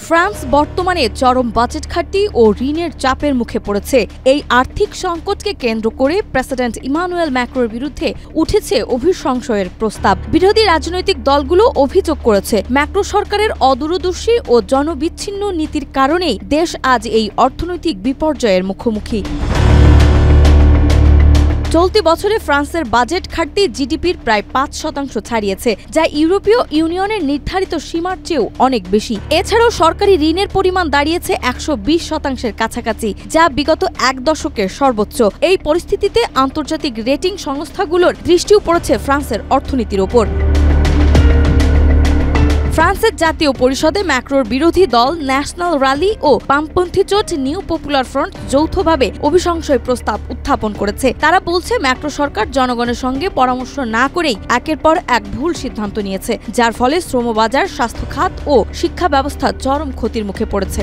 France বর্তমানে চরম budget ঘাটতি ও ঋণের চাপের মুখে পড়েছে। এই আর্থিক সংকটকে কেন্দ্র করে প্রেসিডেন্ট ইমানুয়েল ম্যাক্রোর বিরুদ্ধে উঠেছে অভিশংসনের প্রস্তাব। বিরোধী রাজনৈতিক দলগুলো অভিযোগ করেছে, ম্যাক্রো সরকারের অদূরদর্শী ও জনবিচ্ছিন্ন নীতির কারণেই দেশ আজ এই অর্থনৈতিক বিপর্যয়ের মুখোমুখি। চলতি বছরে ফ্রান্সের বাজেট ঘাটতি জিডিপির প্রায় ৫% ছাড়িয়েছে, যা ইউরোপীয় ইউনিয়নের নির্ধারিত সীমার চেয়েও অনেক বেশি। এছাড়াও সরকারি ঋণের পরিমাণ দাঁড়িয়েছে ১২০% কাছাকাছি, যা বিগত এক দশকের সর্বোচ্চ। এই পরিস্থিতিতে আন্তর্জাতিক রেটিং সংস্থাগুলোর দৃষ্টিও পড়েছে ফ্রান্সের অর্থনীতির ওপর। ফ্রান্সের জাতীয় পরিষদে ম্যাক্রোর বিরোধী দল ন্যাশনাল র্যালি ও বামপন্থী জোট নিউ পপুলার ফ্রন্ট যৌথভাবে অভিশংসয় প্রস্তাব উত্থাপন করেছে। তারা বলছে, ম্যাক্রো সরকার জনগণের সঙ্গে পরামর্শ না করেই একের পর এক ভুল সিদ্ধান্ত নিয়েছে, যার ফলে শ্রমবাজার, স্বাস্থ্য খাত ও শিক্ষা ব্যবস্থা চরম ক্ষতির মুখে পড়েছে।